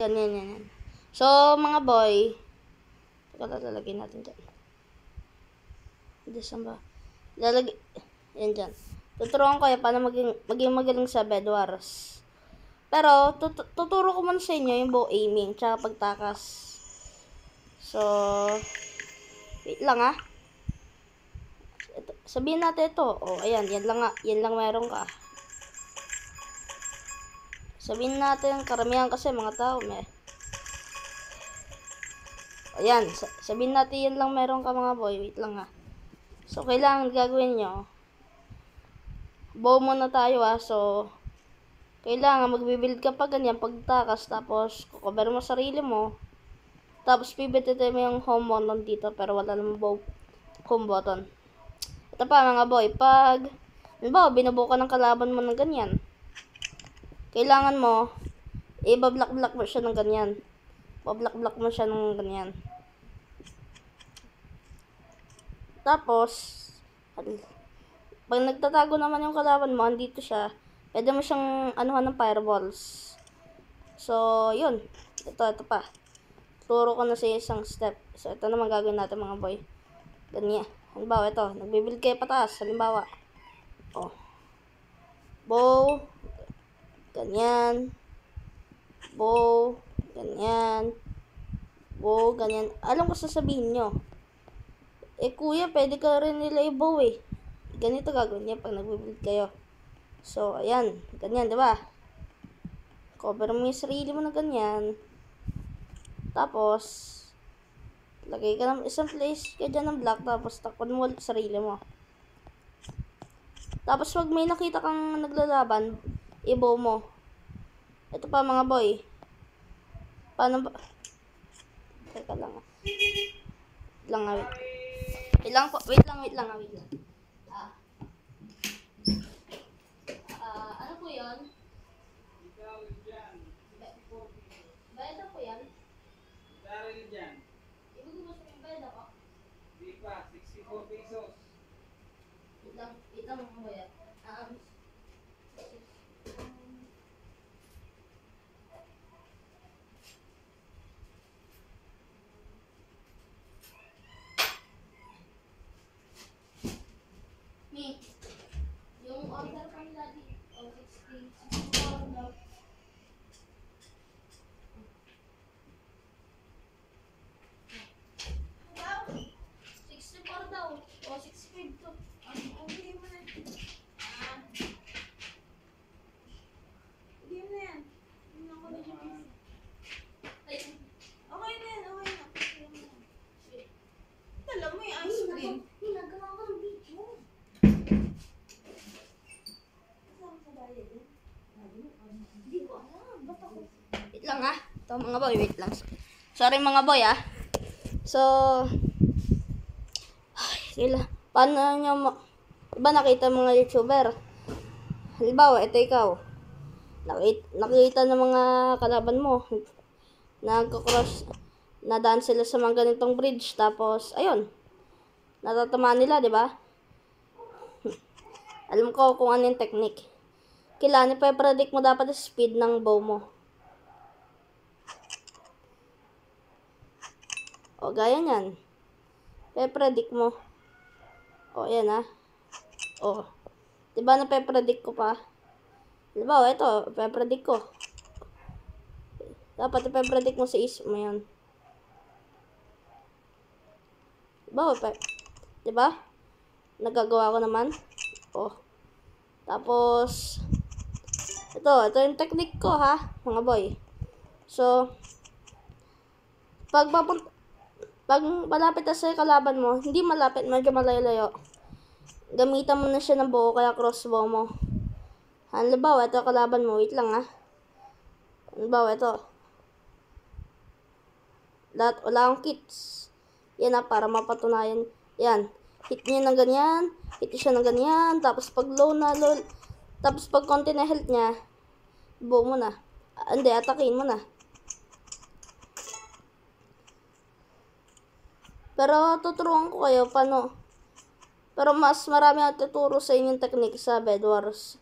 Yan. So, mga boy, ito lalagay natin dyan. Diyan ba? Yan dyan. Tuturuan ko paano maging magaling sa Bed Wars. Pero, tuturo ko muna sa inyo yung bow aiming, tsaka pagtakas. So, wait lang Ito, sabihin natin ito. Oh, ayan, yan lang meron ka. Sabihin natin, karamihan kasi mga tao, ayan, sabihin natin yan lang meron ka mga boy. Wait lang So, kailangan gagawin nyo. Bow muna tayo So, kailangan magbibuild ka pa ganyan pagtakas. Tapos, kukover mo sarili mo. Tapos, pibitin mo yung home button dito. Pero wala namang home button. Ito pa mga boy. Pag, binubuo ka ng kalaban mo ng ganyan. Kailangan mo, ibablock mo siya ng ganyan. Bablock mo siya ng ganyan. Tapos, pag nagtatago naman yung kalaban mo, andito siya. Pwede mo siyang anuhan ng fireballs. So, yun. Ito pa. Turo ko na sa isang step. So, ito naman gagawin natin mga boy. Ganyan. Halimbawa, ito. Nagbibuild kayo pataas. Halimbawa. Bow. Ganyan. Bow. Ganyan. Bow. Ganyan. Alam ko sasabihin nyo. Kuya, pwede ka rin nila i-bow Ganito gagawin niya pag nagbibuild kayo. So, ayan. Ganyan, diba? Cover mo yung sarili mo na ganyan. Tapos, lagay ka ng isang place ka dyan ng block. Tapos, takpan mo sarili mo. Tapos, pag may nakita kang naglalaban, i-bow mo. Ito pa mga boy. Paano ba? Teka lang Wait lang. Ano po yun? Bayad po yan? Daril dyan. Ibig mo sabihin bayad ako? Di pa, 64 pesos. Wait lang mga boy yung order pa nila di 64 daw. Daw? 64 daw. O 65 to. Bigyan mo na. Bigyan mo na yan. Hindi na ako na dyan. Ay, Okay na yan. Tala mo yung ice cream. nagawa ko ng video. Saan sa bayad yan? Hindi ko alam. Ba't ako? Wait lang Ito mga boy, wait lang. Sorry mga boy So, paano nyo diba nakita mga YouTuber? Halimbawa, ito ikaw. Nakita ng mga kalaban mo. Nagko-cross. Nadaan sila sa mga ganitong bridge. Tapos, ayun. Natatamaan nila, di ba? Alam ko kung ano yung technique. Kailangan ipa-predict mo dapat yung speed ng bow mo. O, gaya nyan. Ipa-predict mo. O, ayan O. Diba na-predict ko pa? Diba, ito, ipa-predict ko. Dapat ipa-predict mo sa isip mo yan. Diba? Nagagawa ko naman. O. Tapos, ito yung technique ko mga boy. So, pag malapit na sa kalaban mo, hindi malapit, medyo malayo-layo. Gamitan mo na siya ng bow kaya crossbow mo. Halimbawa, ito kalaban mo. Wait lang Halimbawa, ito. Wala akong kits. Yan para mapatunayan. Yan. Hit niya ng ganyan. Hit siya ng ganyan. Tapos pag low. Tapos pag konti na health niya, bow mo na. Hindi, atakin mo na. Pero tuturuan ko kayo paano. Pero mas marami ang tuturo sa inyong technique sa Bed Wars.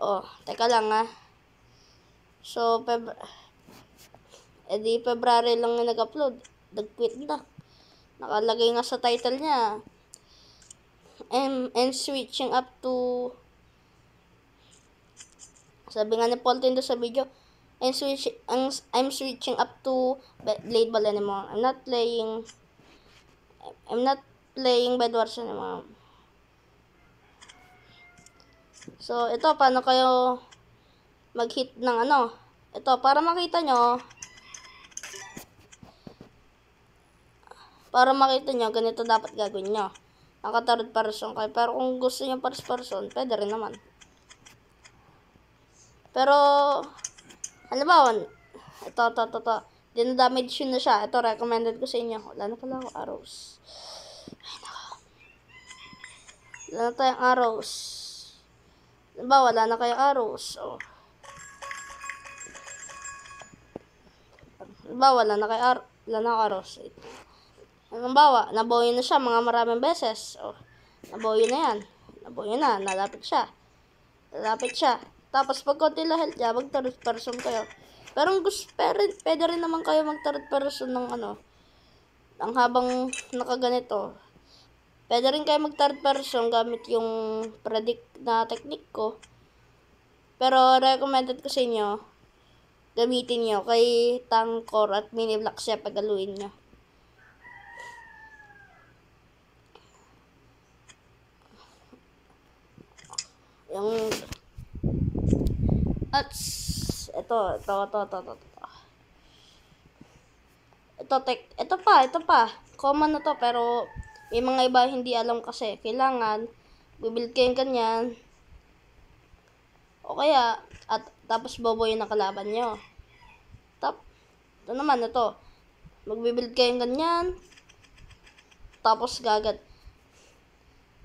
Oh, teka lang ah. So, February lang yung nag-upload. Nag-quit na. Nakalagay nga sa title niya. And switching up to... Sabi nga ni Paul Tindo sa video, I'm switching up to Blade Ball anymore. I'm not playing Bedwars anymore. So, ito, paano kayo mag-hit ng ano? Ito, para makita nyo, ganito dapat gagawin nyo. Naka-third person kayo. Pero kung gusto nyo first person, pwede rin naman. Pero, halimbawa, ito. Dinadamage yun na siya. Ito, recommended ko sa inyo. Wala na pala ako arrows. Ay, nako. Wala na tayong arrows. Halimbawa, wala na kayong arrows. Oh. Halimbawa, wala na kayong arrows. Halimbawa, nabuo na siya mga maraming beses. Oh. Nabuo na yan. Nalapit siya. Tapos, pag konti lang health niya, mag-third person kayo. Pero pwede rin naman kayo mag-third person ng ano, ng habang nakaganito. Pwede rin kayo mag-third person gamit yung predict na technique ko. Pero, recommended ko sa inyo, gamitin nyo kay Tangkor at Mini Black siya pagaluin nyo. Yung at ito. Ito pa. Common na to pero may mga iba hindi alam kasi. Kailangan bibuild kayo ganyan. O kaya tapos bobo yung nakalaban nyo. Ito naman ito. Magbibuild kayo ganyan. Tapos gagad.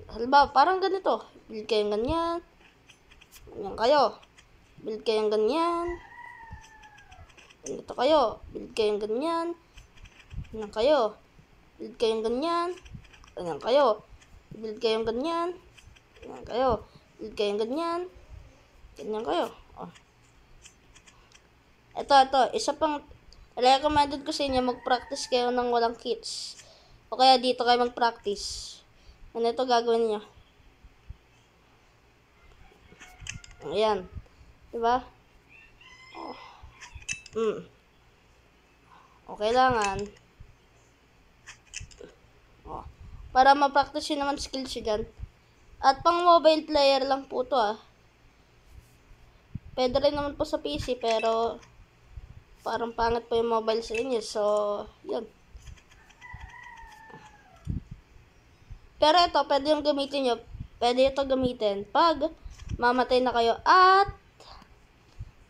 Halimbawa, parang ganito. Build kayo ganyan. Ganyan kayo. Build kayong ganyan. Ganito kayo. Build kayong ganyan. Ganyan kayo. Build kayong ganyan. Ganyan kayo. Build kayong ganyan. Ganyan kayo. Build kayong ganyan. Ganyan kayo. Oh. Ito. Isa pang recommended ko sa inyo, mag-practice kayo ng walang kits. O kaya dito kayo mag-practice. Ganito gagawin niyo. Ayan. Diba? Oh. O, kailangan. Oh. Para ma-practice yun naman skills yun dyan. At pang mobile player lang po to ah. Pwede rin naman po sa PC pero parang pangit po yung mobile sa inyo. So, yun. Pero ito, pwede yung gamitin nyo. Pwede ito gamitin pag mamatay na kayo at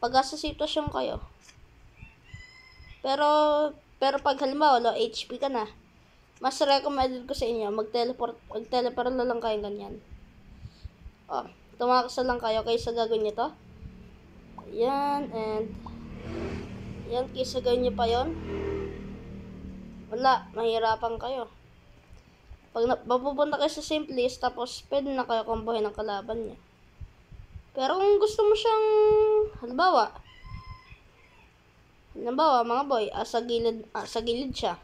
pag sa sitwasyon kayo. Pero pag halimbawa, low HP ka na, mas recommended ko sa inyo, mag-teleport na lang kayo ganyan. Oh, tumakas na lang kayo kaysa gagawin nyo to. Ayan, and yan, kaysa gawin nyo pa yon. Wala, mahirapan kayo. Pag mapupunta kayo sa simplest, tapos pwede na kayo kombohin ng kalaban niya. Pero kung gusto mo siyang, halimbawa mga boy, sa gilid siya.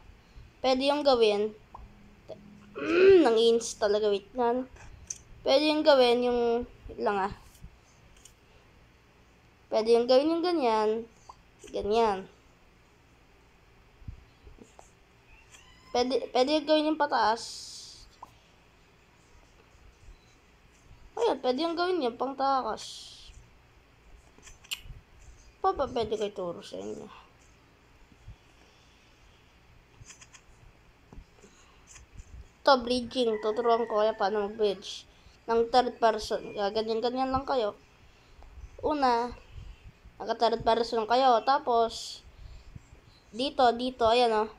Pwede yung gawin, nang-ins talaga, wait lang. Pwede yung gawin yung, pwede yung gawin yung ganyan. Pwede yung gawin yung pataas. Ayan, pwede yung gawin yung pang takas. Pwede kayo turo sa inyo. Ito, bridging. Tuturuan ko kaya paano mag-bridge ng third person. Ganyan lang kayo. Una, naka-third person kayo. Tapos, dito, ayan o.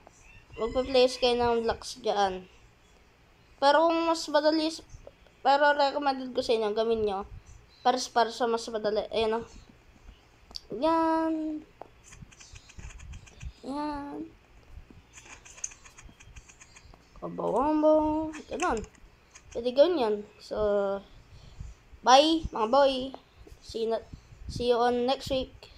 Magpa-place kayo ng blocks dyan. Pero kung mas madali, pero recommended ko sa inyo, gawin nyo. Para sa mas madali. Ayan o. Yan. Kabawambo. Ganun. Pwede gawin yan. So, bye mga boy. See you on next week.